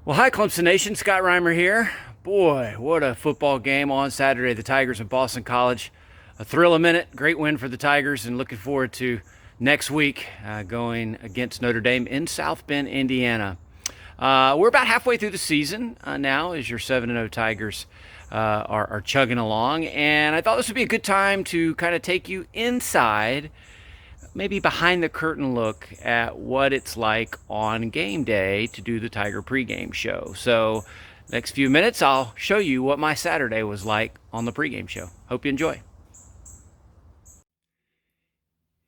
Well, hi, Clemson Nation. Scott Reimer here. Boy, what a football game on Saturday. The Tigers and Boston College. A thrill a minute. Great win for the Tigers, and looking forward to next week going against Notre Dame in South Bend, Indiana. We're about halfway through the season now as your 7-0 Tigers are chugging along. And I thought this would be a good time to kind of take you inside, maybe behind the curtain look at what it's like on game day to do the Tiger pregame show. So next few minutes, I'll show you what my Saturday was like on the pregame show. Hope you enjoy.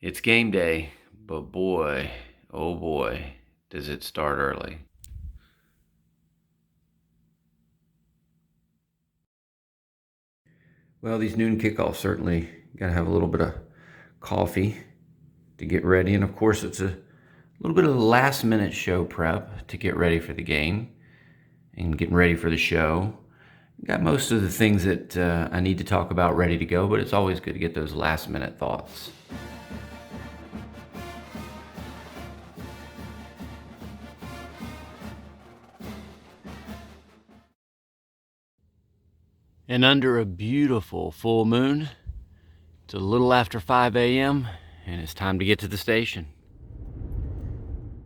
It's game day, but boy, oh boy, does it start early. Well, these noon kickoffs certainly got to have a little bit of coffee to get ready. And of course, it's a little bit of last minute show prep to get ready for the game and getting ready for the show. Got most of the things that I need to talk about ready to go, but it's always good to get those last minute thoughts. And under a beautiful full moon, it's a little after 5 a.m. and it's time to get to the station.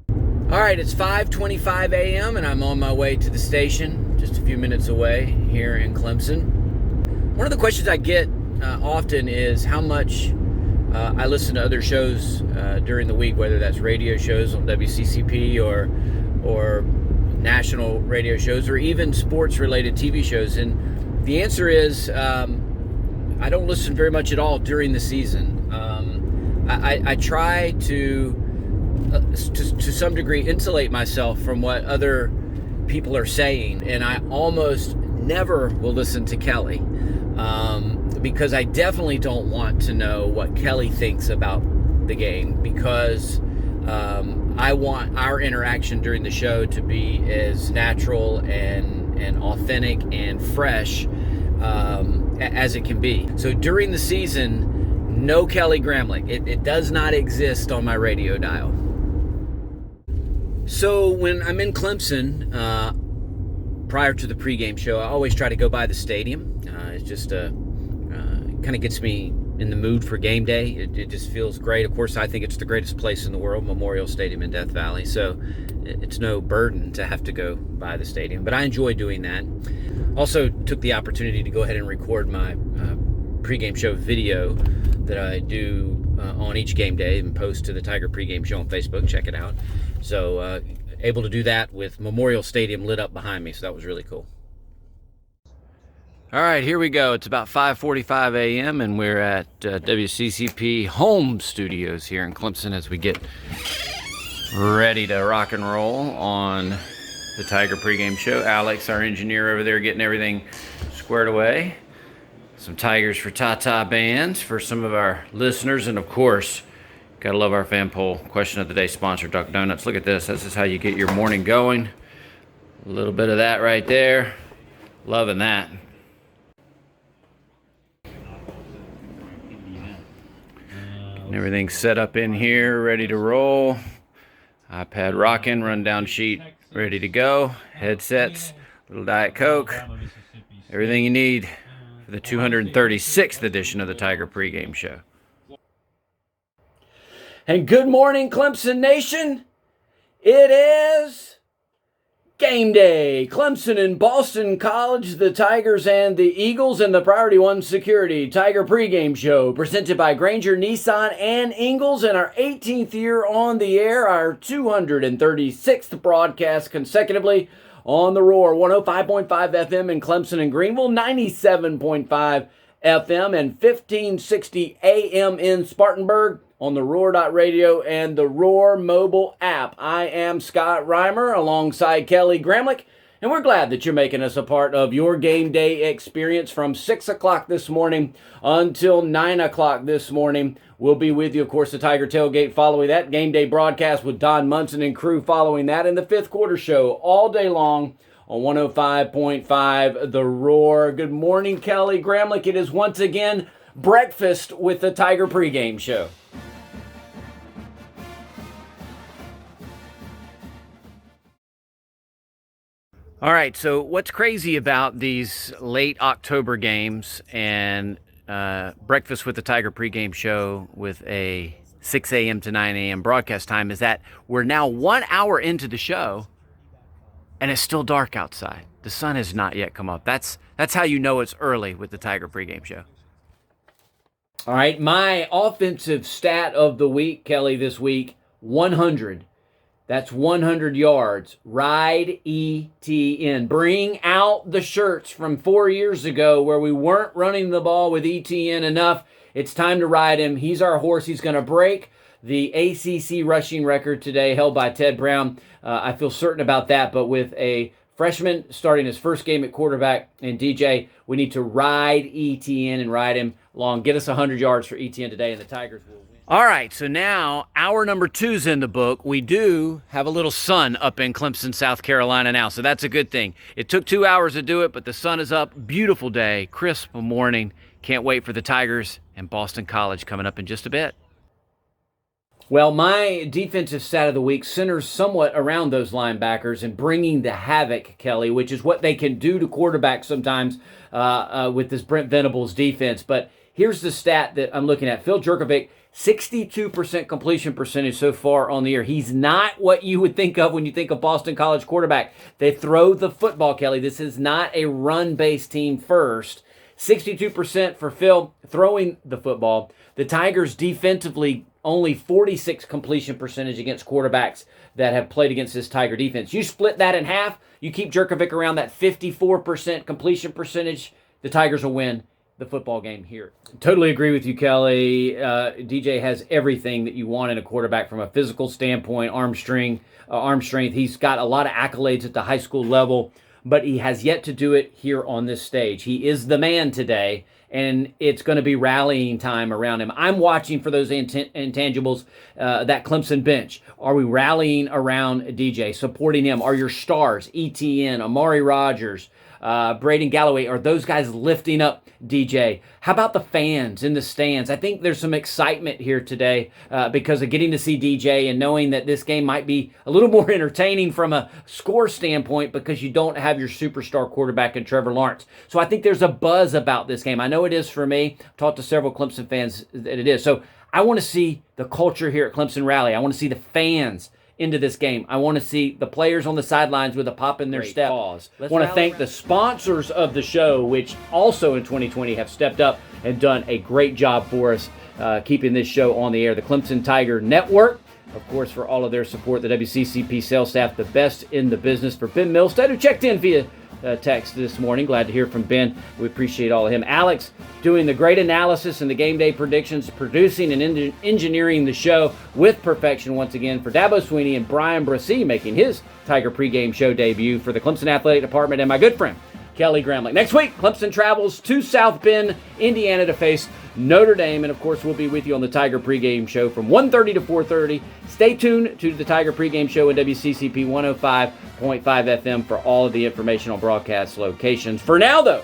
All right, it's 5:25 a.m. and I'm on my way to the station, just a few minutes away here in Clemson. One of the questions I get often is how much I listen to other shows during the week, whether that's radio shows on WCCP or national radio shows or even sports-related TV shows. And the answer is I don't listen very much at all during the season. I try to some degree insulate myself from what other people are saying, and I almost never will listen to Kelly because I definitely don't want to know what Kelly thinks about the game, because I want our interaction during the show to be as natural and authentic and fresh as it can be. So during the season, no Kelly Gramlich. It does not exist on my radio dial. So when I'm in Clemson, prior to the pregame show, I always try to go by the stadium. It's just kind of gets me in the mood for game day. It just feels great. Of course, I think it's the greatest place in the world, Memorial Stadium in Death Valley. So it's no burden to have to go by the stadium, but I enjoy doing that. Also took the opportunity to go ahead and record my pregame show video that I do on each game day and post to the Tiger pregame show on Facebook. Check it out. So able to do that with Memorial Stadium lit up behind me, so that was really cool. All right, here we go. It's about 5:45 a.m. and we're at WCCP home studios here in Clemson as we get ready to rock and roll on the Tiger pregame show. Alex, our engineer over there, getting everything squared away. Some Tigers for Tata bands for some of our listeners, and of course, gotta love our fan poll. Question of the day sponsor, Duck Donuts. Look at this. This is how you get your morning going. A little bit of that right there. Loving that. Getting everything set up in here, ready to roll. iPad rocking, rundown sheet ready to go. Headsets, little Diet Coke. Everything you need for the 236th edition of the Tiger pregame show. And good morning, Clemson Nation. It is game day. Clemson and Boston College, the Tigers and the Eagles, and the Priority One Security Tiger pregame show presented by Granger, Nissan, and Ingalls in our 18th year on the air, our 236th broadcast consecutively on the Roar, 105.5 FM in Clemson and Greenville, 97.5 FM and 1560 AM in Spartanburg, on the Roar.radio and the Roar mobile app. I am Scott Reimer alongside Kelly Gramlich, and we're glad that you're making us a part of your game day experience from 6 o'clock this morning until 9 o'clock this morning. We'll be with you, of course, the Tiger Tailgate following that, game day broadcast with Don Munson and crew following that, and the fifth quarter show all day long on 105.5 The Roar. Good morning, Kelly Gramlich. It is once again breakfast with the Tiger pregame show. All right, so what's crazy about these late October games and Breakfast with the Tiger pregame show with a 6 a.m. to 9 a.m. broadcast time is that we're now 1 hour into the show and it's still dark outside. The sun has not yet come up. That's how you know it's early with the Tiger pregame show. All right, my offensive stat of the week, Kelly, this week, 100. That's 100 yards. Ride ETN. Bring out the shirts from 4 years ago where we weren't running the ball with ETN enough. It's time to ride him. He's our horse. He's going to break the ACC rushing record today held by Ted Brown. I feel certain about that, but with a freshman starting his first game at quarterback and DJ, we need to ride ETN and ride him long. Get us 100 yards for ETN today, and the Tigers will win. All right, so now hour number 2's in the book. We do have a little sun up in Clemson, South Carolina now, so that's a good thing. It took 2 hours to do it, but the sun is up. Beautiful day, crisp morning. Can't wait for the Tigers and Boston College coming up in just a bit. Well, my defensive stat of the week centers somewhat around those linebackers and bringing the havoc, Kelly, which is what they can do to quarterbacks sometimes with this Brent Venables defense. But here's the stat that I'm looking at. Phil Jurkovec, 62% completion percentage so far on the year. He's not what you would think of when you think of Boston College quarterback. They throw the football, Kelly. This is not a run-based team first. 62% for Phil throwing the football. The Tigers defensively only 46 completion percentage against quarterbacks that have played against this Tiger defense. You split that in half, you keep Jurkovec around that 54% completion percentage, the Tigers will win the football game here. Totally agree with you, Kelly. DJ has everything that you want in a quarterback from a physical standpoint, arm strength. He's got a lot of accolades at the high school level, but he has yet to do it here on this stage. He is the man today, and it's going to be rallying time around him. I'm watching for those intangibles, that Clemson bench. Are we rallying around DJ, supporting him? Are your stars, ETN, Amari Rogers, Braden Galloway, are those guys lifting up DJ? How about the fans in the stands? I think there's some excitement here today because of getting to see DJ and knowing that this game might be a little more entertaining from a score standpoint because you don't have your superstar quarterback in Trevor Lawrence. So I think there's a buzz about this game. I know it is for me. I've talked to several Clemson fans that it is. So I want to see the culture here at Clemson Rally. I want to see the fans into this game. I want to see the players on the sidelines with a pop in their step. I want to thank the sponsors of the show, which also in 2020 have stepped up and done a great job for us keeping this show on the air. The Clemson Tiger Network, of course, for all of their support. The WCCP sales staff, the best in the business. For Ben Milstead, who checked in via text this morning. Glad to hear from Ben. We appreciate all of him. Alex doing the great analysis and the game day predictions, producing and engineering the show with perfection once again for Dabo Sweeney, and Brian Brassie making his Tiger pregame show debut for the Clemson Athletic Department, and my good friend Kelly Gramlich. Next week, Clemson travels to South Bend, Indiana to face Notre Dame, and of course we'll be with you on the Tiger pregame show from 1:30 to 4:30. Stay tuned to the Tiger pregame show in WCCP 105.5 FM for all of the information on broadcast locations. For now, though,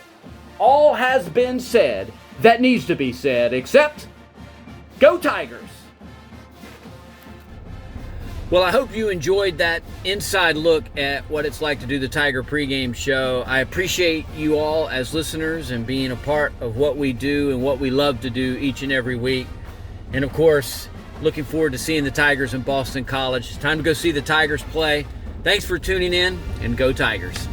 all has been said that needs to be said, except go Tigers! Well, I hope you enjoyed that inside look at what it's like to do the Tiger pregame show. I appreciate you all as listeners and being a part of what we do and what we love to do each and every week. And of course, looking forward to seeing the Tigers in Boston College. It's time to go see the Tigers play. Thanks for tuning in, and go Tigers.